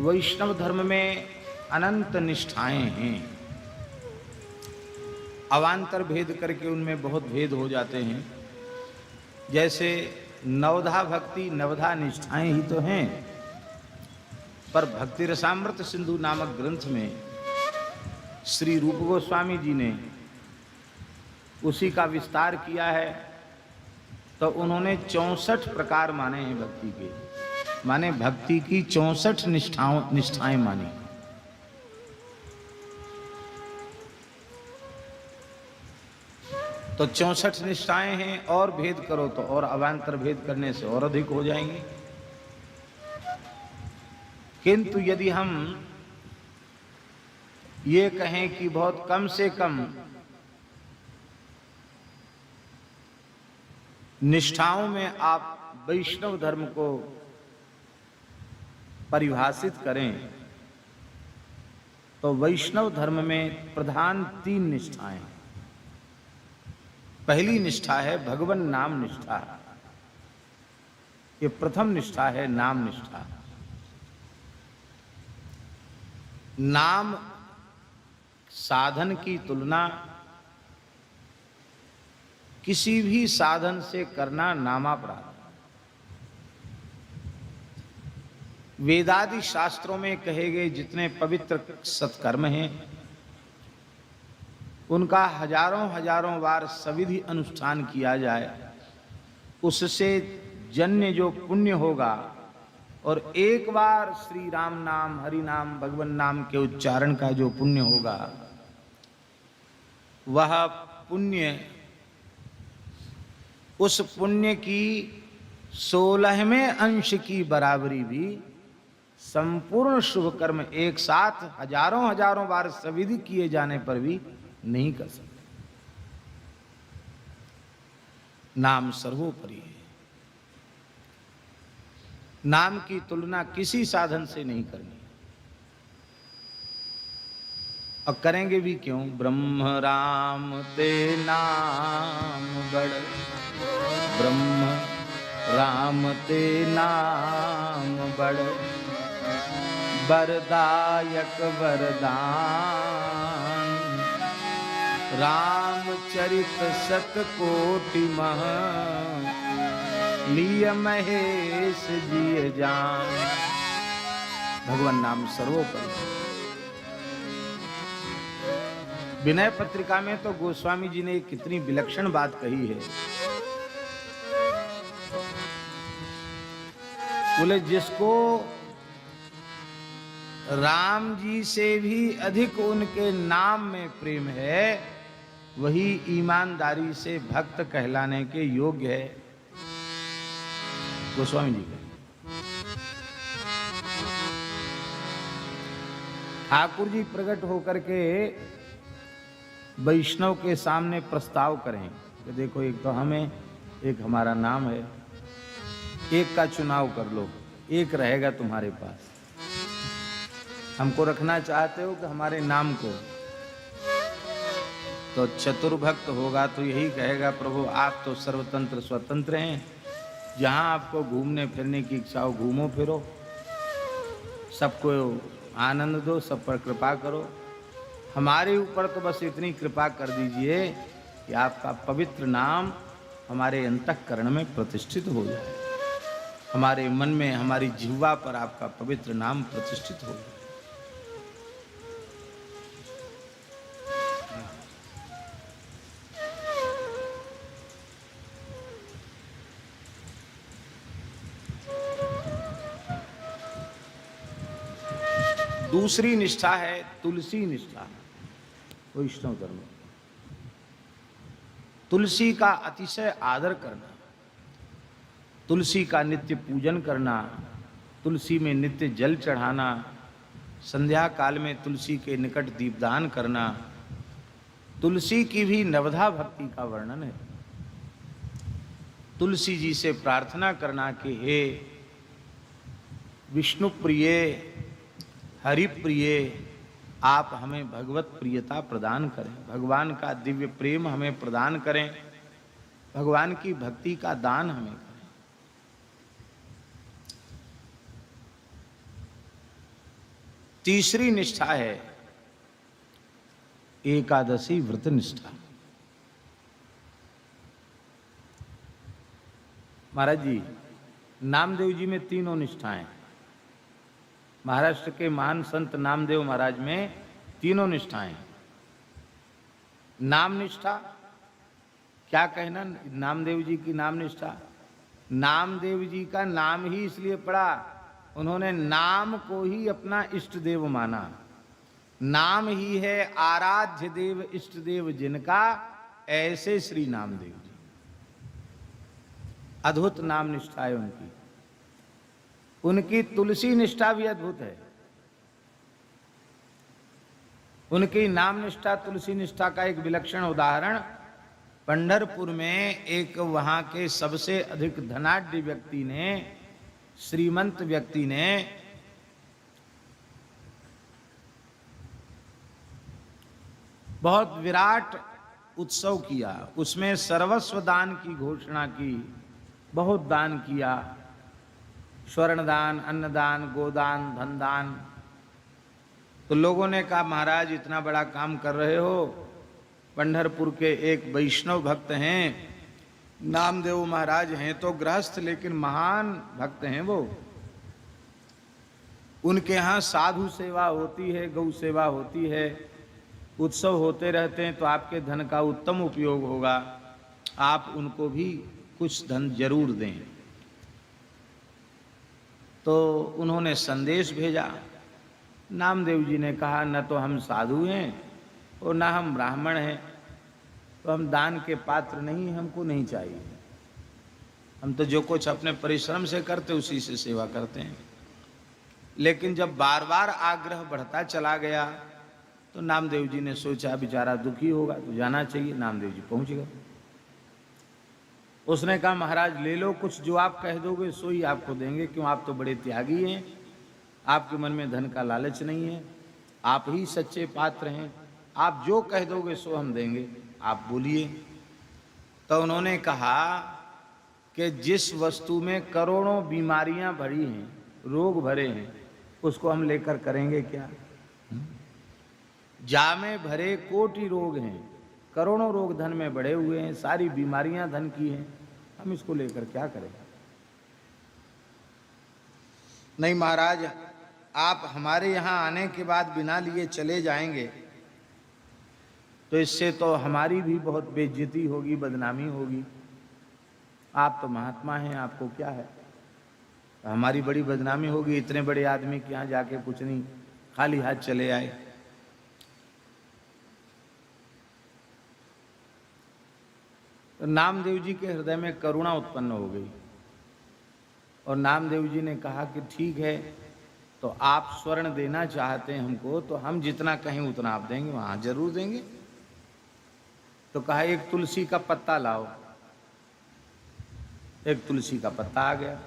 वैष्णव धर्म में अनंत निष्ठाएं हैं। अवान्तर भेद करके उनमें बहुत भेद हो जाते हैं। जैसे नवधा भक्ति नवधा निष्ठाएं ही तो हैं, पर भक्ति रसामृत सिंधु नामक ग्रंथ में श्री रूप गोस्वामी जी ने उसी का विस्तार किया है। तो उन्होंने 64 प्रकार माने हैं भक्ति के, माने भक्ति की 64 निष्ठाएं मानी। तो 64 निष्ठाएं हैं, और भेद करो तो और अवान्तर भेद करने से और अधिक हो जाएंगे। किंतु यदि हम ये कहें कि बहुत कम से कम निष्ठाओं में आप वैष्णव धर्म को परिभाषित करें, तो वैष्णव धर्म में प्रधान 3 निष्ठाएं। पहली निष्ठा है भगवन नाम निष्ठा। ये प्रथम निष्ठा है नाम निष्ठा। नाम साधन की तुलना किसी भी साधन से करना नामापराध। वेदादि शास्त्रों में कहे गए जितने पवित्र सत्कर्म हैं, उनका हजारों हजारों बार सविधि अनुष्ठान किया जाए, उससे जन्य जो पुण्य होगा, और एक बार श्री राम नाम हरि नाम भगवान नाम के उच्चारण का जो पुण्य होगा, वह पुण्य उस पुण्य की 16वें अंश की बराबरी भी संपूर्ण शुभ कर्म एक साथ हजारों हजारों बार सविधि किए जाने पर भी नहीं कर सकते। नाम सर्वोपरि है। नाम की तुलना किसी साधन से नहीं करनी। और करेंगे भी क्यों? ब्रह्म राम ते नाम बड़, ब्रह्म राम ते नाम बड़, वरदायक वरदान, रामचरित शतकोटि मह, लिय महेश जिय जान। भगवान नाम सर्वोपरि। विनय पत्रिका में तो गोस्वामी जी ने कितनी विलक्षण बात कही है। बोले जिसको राम जी से भी अधिक उनके नाम में प्रेम है, वही ईमानदारी से भक्त कहलाने के योग्य है। गोस्वामी जी का ठाकुर जी प्रकट होकर के वैष्णव के सामने प्रस्ताव करें कि देखो, एक तो हमें, एक हमारा नाम है, एक का चुनाव कर लो, एक रहेगा तुम्हारे पास। हमको रखना चाहते हो कि हमारे नाम को? तो चतुर्भक्त होगा तो यही कहेगा, प्रभु आप तो सर्वतंत्र स्वतंत्र हैं, जहां आपको घूमने फिरने की इच्छा हो घूमो फिरो, सबको आनंद दो, सब पर कृपा करो। हमारे ऊपर तो बस इतनी कृपा कर दीजिए कि आपका पवित्र नाम हमारे अंतःकरण में प्रतिष्ठित हो जाए, हमारे मन में, हमारी जिह्वा पर आपका पवित्र नाम प्रतिष्ठित हो जाए। दूसरी निष्ठा है तुलसी निष्ठा, वैष्णव धर्म। तुलसी का अतिशय आदर करना, तुलसी का नित्य पूजन करना, तुलसी में नित्य जल चढ़ाना, संध्या काल में तुलसी के निकट दीपदान करना। तुलसी की भी नवधा भक्ति का वर्णन है। तुलसी जी से प्रार्थना करना कि हे विष्णु प्रिय, हरि प्रिय, आप हमें भगवत प्रियता प्रदान करें, भगवान का दिव्य प्रेम हमें प्रदान करें, भगवान की भक्ति का दान हमें करें। तीसरी निष्ठा है एकादशी व्रत निष्ठा। महाराज जी, नामदेव जी में तीनों निष्ठाएं, महाराष्ट्र के महान संत नामदेव महाराज में तीनों निष्ठाएं। नाम निष्ठा, क्या कहना नामदेव जी की नाम निष्ठा। नामदेव जी का नाम ही इसलिए पड़ा, उन्होंने नाम को ही अपना इष्ट देव माना। नाम ही है आराध्य देव, इष्ट देव जिनका, ऐसे श्री नामदेव जी। अद्भुत नाम निष्ठा है उनकी। उनकी तुलसी निष्ठा भी अद्भुत है। उनकी नाम निष्ठा, तुलसी निष्ठा का एक विलक्षण उदाहरण पंढरपुर में एक वहां के सबसे अधिक धनाढ्य व्यक्ति ने, श्रीमंत व्यक्ति ने बहुत विराट उत्सव किया। उसमें सर्वस्व दान की घोषणा की, बहुत दान किया, स्वर्ण दान, अन्नदान, गोदान, धन दान। तो लोगों ने कहा महाराज इतना बड़ा काम कर रहे हो, पंढरपुर के एक वैष्णव भक्त हैं, नामदेव महाराज हैं तो गृहस्थ लेकिन महान भक्त हैं वो, उनके यहाँ साधु सेवा होती है, गौ सेवा होती है, उत्सव होते रहते हैं, तो आपके धन का उत्तम उपयोग होगा, आप उनको भी कुछ धन जरूर दें। तो उन्होंने संदेश भेजा। नामदेव जी ने कहा न तो हम साधु हैं और ना हम ब्राह्मण हैं, तो हम दान के पात्र नहीं, हमको नहीं चाहिए। हम तो जो कुछ अपने परिश्रम से करते उसी से सेवा करते हैं। लेकिन जब बार बार आग्रह बढ़ता चला गया तो नामदेव जी ने सोचा बेचारा दुखी होगा तो जाना चाहिए। नामदेव जी पहुंच गए। उसने कहा महाराज ले लो, कुछ जो आप कह दोगे सो ही आपको देंगे, क्यों आप तो बड़े त्यागी हैं, आपके मन में धन का लालच नहीं है, आप ही सच्चे पात्र हैं, आप जो कह दोगे सो हम देंगे, आप बोलिए। तो उन्होंने कहा कि जिस वस्तु में करोड़ों बीमारियां भरी हैं, रोग भरे हैं, उसको हम लेकर करेंगे क्या। जामे भरे कोटि रोग हैं, करोड़ों रोग धन में बढ़े हुए हैं, सारी बीमारियां धन की हैं, हम इसको लेकर क्या करेंगे। नहीं महाराज, आप हमारे यहाँ आने के बाद बिना लिए चले जाएंगे तो इससे तो हमारी भी बहुत बेइज्जती होगी, बदनामी होगी। आप तो महात्मा हैं, आपको क्या है, हमारी बड़ी बदनामी होगी, इतने बड़े आदमी के यहाँ जाके कुछ नहीं, खाली हाथ चले आए। तो नामदेव जी के हृदय में करुणा उत्पन्न हो गई और नामदेव जी ने कहा कि ठीक है, तो आप स्वर्ण देना चाहते हैं हमको, तो हम जितना कहें उतना आप देंगे, वहां जरूर देंगे। तो कहा एक तुलसी का पत्ता लाओ। एक तुलसी का पत्ता आ गया।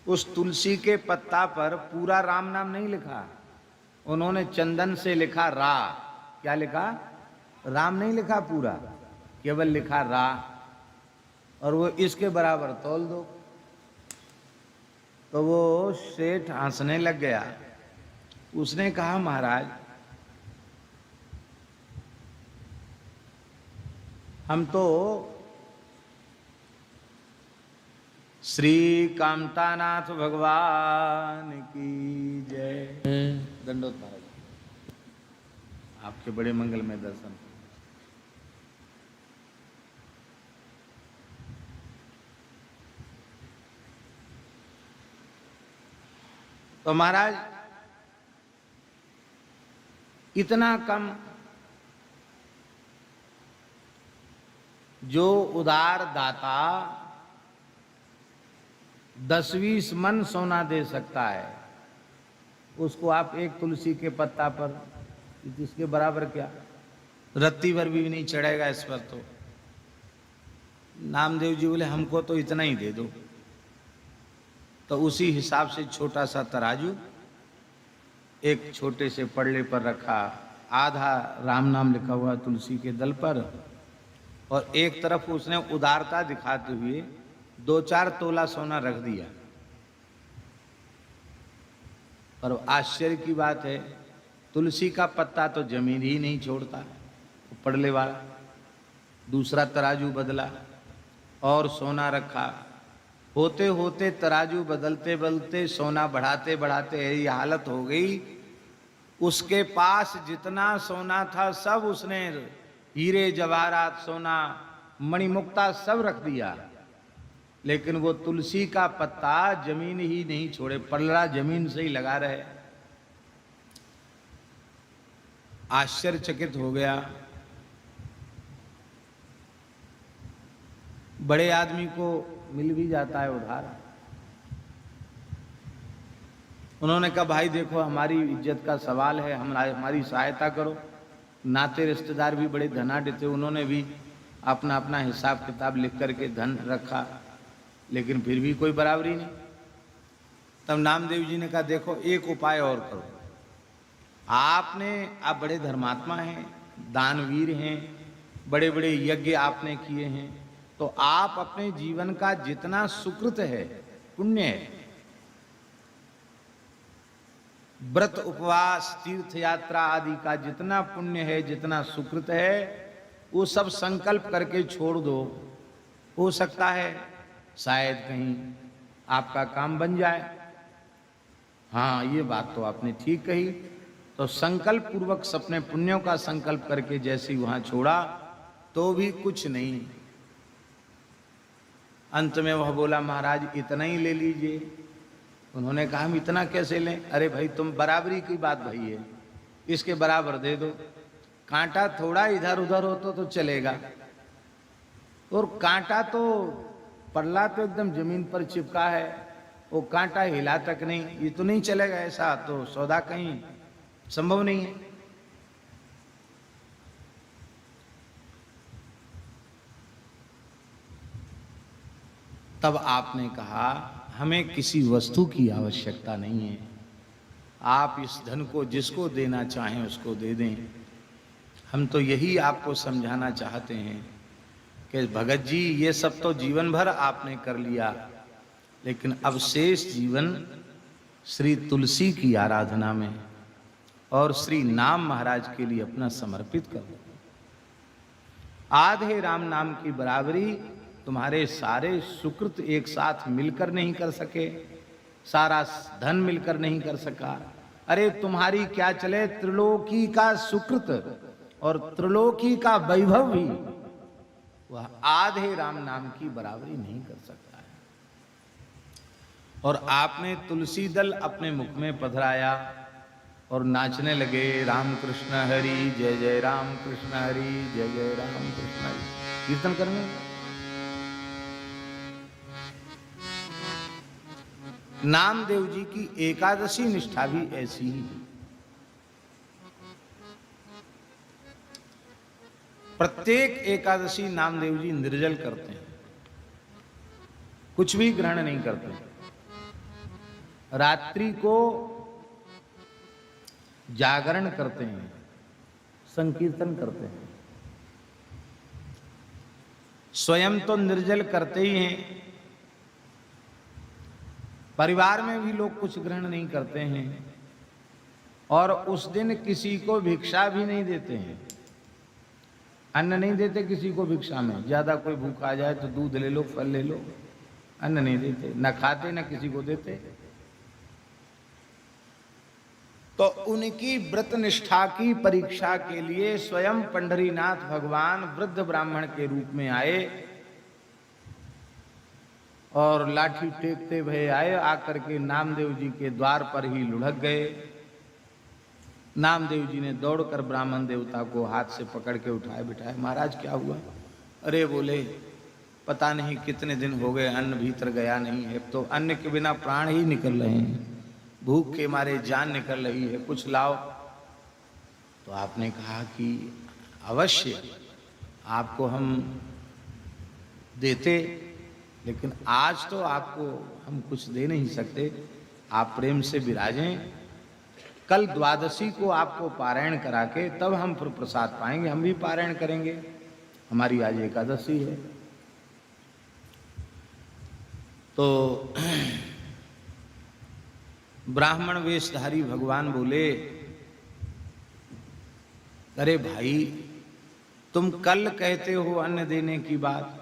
उस तुलसी के पत्ता पर पूरा राम नाम नहीं लिखा, उन्होंने चंदन से लिखा रा। क्या लिखा? राम नहीं लिखा पूरा, केवल लिखा रा, और वो इसके बराबर तौल दो। तो वो सेठ हंसने लग गया। उसने कहा महाराज हम तो श्री कामतानाथ भगवान की जय। दंडोत महाराज, आपके बड़े मंगल में दर्शन। तो महाराज इतना कम, जो उदार दाता 10-20 मन सोना दे सकता है, उसको आप एक तुलसी के पत्ता पर, इसके बराबर क्या, रत्ती भर भी नहीं चढ़ेगा इस पर। तो नामदेव जी बोले हमको तो इतना ही दे दो। तो उसी हिसाब से छोटा सा तराजू एक छोटे से पड़ले पर रखा, आधा राम नाम लिखा हुआ तुलसी के दल पर, और एक तरफ उसने उदारता दिखाते हुए 2-4 तोला सोना रख दिया। पर आश्चर्य की बात है, तुलसी का पत्ता तो जमीन ही नहीं छोड़ता। पड़ले वाला दूसरा तराजू बदला और सोना रखा, होते होते तराजू बदलते बदलते सोना बढ़ाते बढ़ाते ये हालत हो गई, उसके पास जितना सोना था सब उसने हीरे जवाहरात सोना मणिमुक्ता सब रख दिया, लेकिन वो तुलसी का पत्ता जमीन ही नहीं छोड़े, पलड़ा जमीन से ही लगा रहे। आश्चर्यचकित हो गया। बड़े आदमी को मिल भी जाता है उधार। उन्होंने कहा भाई देखो हमारी इज्जत का सवाल है, हमारी सहायता करो। नाते रिश्तेदार भी बड़े धनाढ्य थे, उन्होंने भी अपना अपना हिसाब किताब लिख करके धन रखा, लेकिन फिर भी कोई बराबरी नहीं। तब नामदेव जी ने कहा देखो एक उपाय और करो, आप बड़े धर्मात्मा हैं, दानवीर हैं, बड़े बड़े यज्ञ आपने किए हैं, तो आप अपने जीवन का जितना सुकृत है, पुण्य है, व्रत उपवास तीर्थ यात्रा आदि का जितना पुण्य है, जितना सुकृत है, वो सब संकल्प करके छोड़ दो। हो सकता है शायद कहीं आपका काम बन जाए। हाँ ये बात तो आपने ठीक कही। तो संकल्प पूर्वक अपने पुण्यों का संकल्प करके जैसे वहां छोड़ा तो भी कुछ नहीं। अंत में वह बोला महाराज इतना ही ले लीजिए। उन्होंने कहा हम इतना कैसे लें? अरे भाई तुम बराबरी की बात भाई है, इसके बराबर दे दो। कांटा थोड़ा इधर उधर हो तो चलेगा, और कांटा तो पल्ला तो एकदम जमीन पर चिपका है, वो कांटा हिला तक नहीं, ये तो नहीं चलेगा। ऐसा तो सौदा कहीं संभव नहीं है। तब आपने कहा हमें किसी वस्तु की आवश्यकता नहीं है, आप इस धन को जिसको देना चाहें उसको दे दें। हम तो यही आपको समझाना चाहते हैं कि भगत जी ये सब तो जीवन भर आपने कर लिया, लेकिन अब शेष जीवन श्री तुलसी की आराधना में और श्री नाम महाराज के लिए अपना समर्पित कर दो। आधे राम नाम की बराबरी तुम्हारे सारे सुकृत एक साथ मिलकर नहीं कर सके, सारा धन मिलकर नहीं कर सका। अरे तुम्हारी क्या चले, त्रिलोकी का सुकृत और त्रिलोकी का वैभव भी वह आधे राम नाम की बराबरी नहीं कर सकता है। और आपने तुलसी दल अपने मुख में पधराया और नाचने लगे, राम कृष्ण हरि जय जय राम कृष्ण हरि जय जय राम कृष्ण हरि, कीर्तन करने। नामदेव जी की एकादशी निष्ठा भी ऐसी ही है। प्रत्येक एकादशी नामदेव जी निर्जल करते हैं, कुछ भी ग्रहण नहीं करते। रात्रि को जागरण करते हैं, संकीर्तन करते हैं। स्वयं तो निर्जल करते ही हैं, परिवार में भी लोग कुछ ग्रहण नहीं करते हैं, और उस दिन किसी को भिक्षा भी नहीं देते हैं। अन्न नहीं देते किसी को भिक्षा में। ज्यादा कोई भूखा आ जाए तो दूध ले लो, फल ले लो, अन्न नहीं देते, न खाते न किसी को देते। तो उनकी व्रत निष्ठा की परीक्षा के लिए स्वयं पंढरीनाथ भगवान वृद्ध ब्राह्मण के रूप में आए और लाठी टेकते हुए आए, आकर के नामदेव जी के द्वार पर ही लुढ़क गए। नामदेव जी ने दौड़कर ब्राह्मण देवता को हाथ से पकड़ के उठाए बिठाए। महाराज क्या हुआ? अरे बोले पता नहीं कितने दिन हो गए अन्न भीतर गया नहीं है, तो अन्न के बिना प्राण ही निकल रहे हैं, भूख के मारे जान निकल रही है, कुछ लाओ। तो आपने कहा कि अवश्य आपको हम देते, लेकिन आज तो आपको हम कुछ दे नहीं सकते, आप प्रेम से विराजें। कल द्वादशी को आपको पारायण करा के तब हम फिर प्रसाद पाएंगे, हम भी पारायण करेंगे, हमारी आज एकादशी है। तो ब्राह्मण वेशधारी भगवान बोले, अरे भाई, तुम कल कहते हो अन्न देने की बात,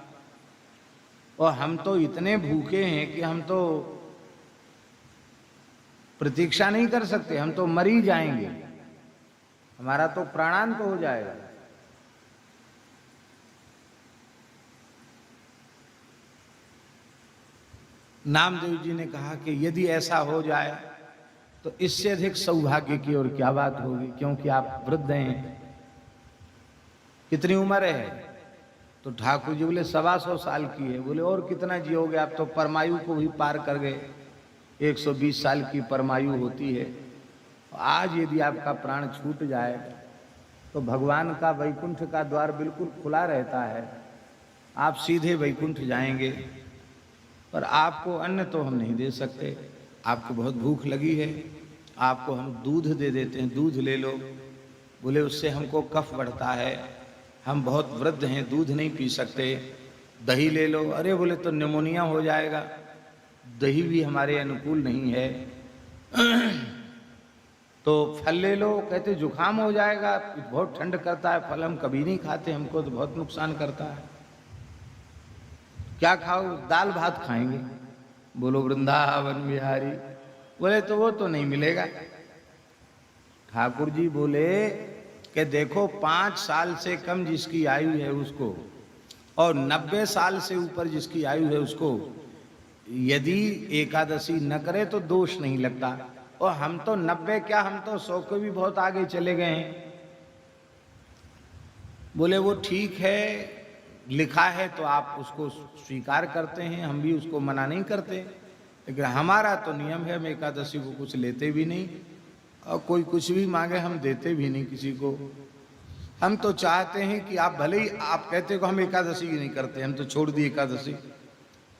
और हम तो इतने भूखे हैं कि हम तो प्रतीक्षा नहीं कर सकते, हम तो मर ही जाएंगे, हमारा तो प्राणांत हो जाएगा। नामदेव जी ने कहा कि यदि ऐसा हो जाए तो इससे अधिक सौभाग्य की और क्या बात होगी, क्योंकि आप वृद्ध हैं। कितनी उम्र है? तो ठाकुर जी बोले 125 साल की है। बोले और कितना जियोगे, आप तो परमायु को भी पार कर गए, 120 साल की परमायु होती है। आज यदि आपका प्राण छूट जाए तो भगवान का वैकुंठ का द्वार बिल्कुल खुला रहता है, आप सीधे वैकुंठ जाएंगे, पर आपको अन्न तो हम नहीं दे सकते, आपको बहुत भूख लगी है, आपको हम दूध दे देते हैं, दूध ले लो। बोले उससे हमको कफ बढ़ता है, हम बहुत वृद्ध हैं, दूध नहीं पी सकते। दही ले लो। अरे बोले तो निमोनिया हो जाएगा, दही भी हमारे अनुकूल नहीं है। तो फल ले लो। कहते जुकाम हो जाएगा, बहुत ठंड करता है, फल हम कभी नहीं खाते, हमको तो बहुत नुकसान करता है। क्या खाओ? दाल भात खाएंगे। बोलो वृंदावन बिहारी। बोले तो वो तो नहीं मिलेगा। ठाकुर जी बोले कि देखो 5 साल से कम जिसकी आयु है उसको और 90 साल से ऊपर जिसकी आयु है उसको यदि एकादशी न करे तो दोष नहीं लगता, और हम तो 90 क्या, हम तो 100 के भी बहुत आगे चले गए हैं। बोले वो ठीक है, लिखा है तो आप उसको स्वीकार करते हैं, हम भी उसको मना नहीं करते, लेकिन हमारा तो नियम है, हम एकादशी को कुछ लेते भी नहीं, और कोई कुछ भी मांगे हम देते भी नहीं किसी को। हम तो चाहते हैं कि आप भले ही आप कहते हो हम एकादशी नहीं करते, हम तो छोड़ दी एकादशी,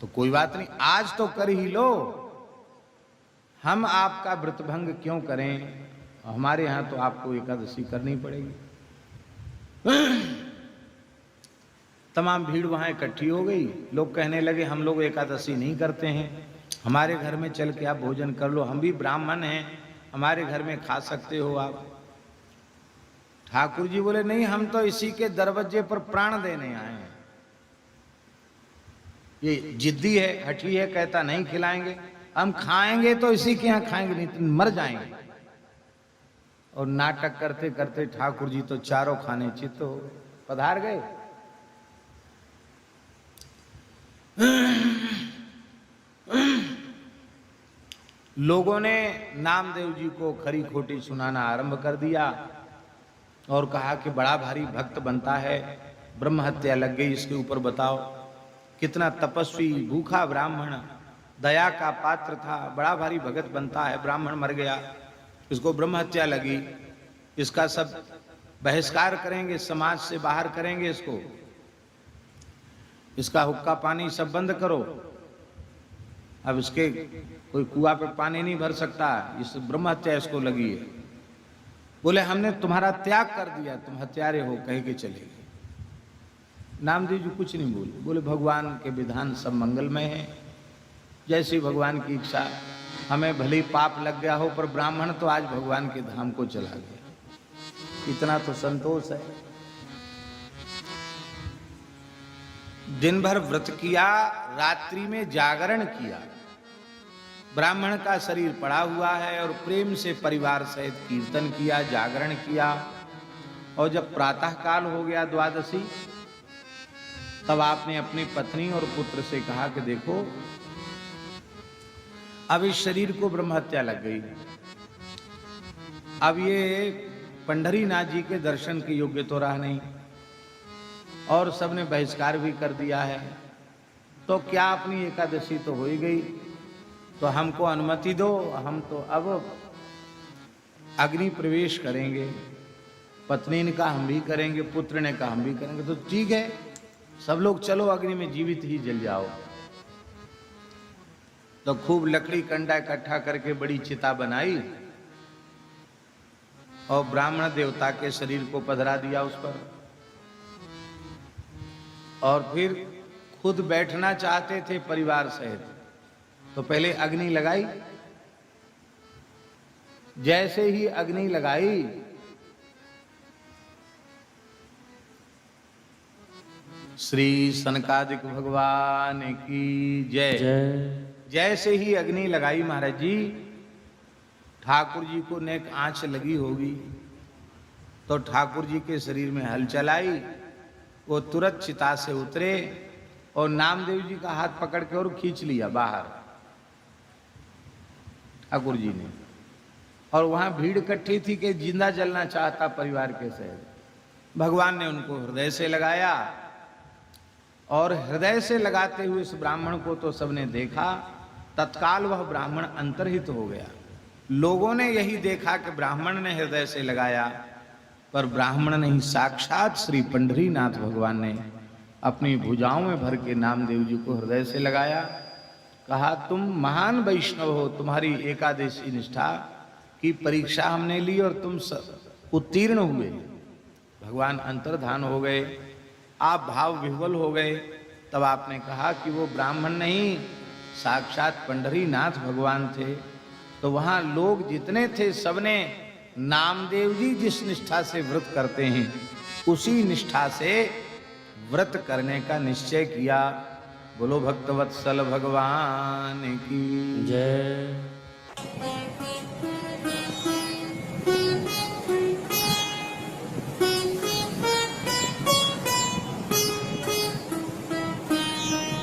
तो कोई बात नहीं, आज तो कर ही लो, हम आपका व्रतभंग क्यों करें, हमारे यहाँ तो आपको एकादशी करनी पड़ेगी। तमाम भीड़ वहाँ इकट्ठी हो गई। लोग कहने लगे हम लोग एकादशी नहीं करते हैं, हमारे घर में चल के आप भोजन कर लो, हम भी ब्राह्मण हैं, हमारे घर में खा सकते हो आप। ठाकुर जी बोले नहीं, हम तो इसी के दरवाजे पर प्राण देने आए हैं। ये जिद्दी है, हठी है, कहता नहीं खिलाएंगे, हम खाएंगे तो इसी के यहाँ खाएंगे, नहीं तो मर जाएंगे। और नाटक करते करते ठाकुर जी तो चारों खाने चित्त हो पधार गए। लोगों ने नामदेव जी को खरी खोटी सुनाना आरंभ कर दिया और कहा कि बड़ा भारी भक्त बनता है, ब्रह्म हत्या लग गई इसके ऊपर, बताओ कितना तपस्वी भूखा ब्राह्मण, दया का पात्र था, बड़ा भारी भगत बनता है, ब्राह्मण मर गया, इसको ब्रह्म हत्या लगी, इसका सब बहिष्कार करेंगे, समाज से बाहर करेंगे इसको, इसका हुक्का पानी सब बंद करो, अब इसके कोई कुआं पे पानी नहीं भर सकता, इस ब्रह्म हत्या इसको लगी है। बोले हमने तुम्हारा त्याग कर दिया, तुम हत्यारे हो, कह के चले गए। नामदेव जी कुछ नहीं बोले, बोले भगवान के विधान सब मंगलमय है, जैसी भगवान की इच्छा, हमें भले ही पाप लग गया हो पर ब्राह्मण तो आज भगवान के धाम को चला गया, इतना तो संतोष है। दिन भर व्रत किया, रात्रि में जागरण किया, ब्राह्मण का शरीर पड़ा हुआ है और प्रेम से परिवार सहित कीर्तन किया, जागरण किया, और जब प्रातः काल हो गया द्वादशी, तब आपने अपनी पत्नी और पुत्र से कहा कि देखो अब इस शरीर को ब्रह्म हत्या लग गई, अब ये पंढरीनाथ जी के दर्शन के योग्य तो रहा नहीं, और सबने बहिष्कार भी कर दिया है, तो क्या अपनी एकादशी तो हो ही गई, तो हमको अनुमति दो, हम तो अब अग्नि प्रवेश करेंगे। पत्नी ने कहा हम भी करेंगे, पुत्र ने कहा हम भी करेंगे, तो ठीक है सब लोग चलो अग्नि में जीवित ही जल जाओ। तो खूब लकड़ी कंडा इकट्ठा करके बड़ी चिता बनाई और ब्राह्मण देवता के शरीर को पधरा दिया उस पर, और फिर खुद बैठना चाहते थे परिवार सहित, तो पहले अग्नि लगाई जैसे ही अग्नि लगाई, श्री सनकादिक भगवान की जय। जैसे ही अग्नि लगाई महाराज जी, ठाकुर जी को नेक आंच लगी होगी, तो ठाकुर जी के शरीर में हलचल आई। वो तुरंत चिता से उतरे और नामदेव जी का हाथ पकड़ के और खींच लिया बाहर ठाकुर जी ने। और वहां भीड़ इकट्ठी थी कि जिंदा जलना चाहता परिवार के सहित। भगवान ने उनको हृदय से लगाया, और हृदय से लगाते हुए इस ब्राह्मण को तो सबने देखा। तत्काल वह ब्राह्मण अंतर्हित हो गया। लोगों ने यही देखा कि ब्राह्मण ने हृदय से लगाया, पर ब्राह्मण नहीं, साक्षात श्री पंढरीनाथ भगवान ने अपनी भुजाओं में भर के नामदेव जी को हृदय से लगाया। कहा, तुम महान वैष्णव हो, तुम्हारी एकादशी निष्ठा की परीक्षा हमने ली और तुम उत्तीर्ण हुए। भगवान अंतर्धान हो गए, आप भाव विह्वल हो गए। तब आपने कहा कि वो ब्राह्मण नहीं, साक्षात पंढरीनाथ भगवान थे। तो वहां लोग जितने थे सबने नामदेव जी जिस निष्ठा से व्रत करते हैं उसी निष्ठा से व्रत करने का निश्चय किया। बोलो भक्तवत्सल भगवान की जय।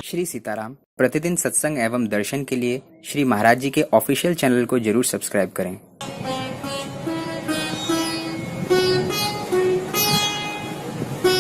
श्री सीताराम प्रतिदिन सत्संग एवं दर्शन के लिए श्री महाराज जी के ऑफिशियल चैनल को जरूर सब्सक्राइब करें।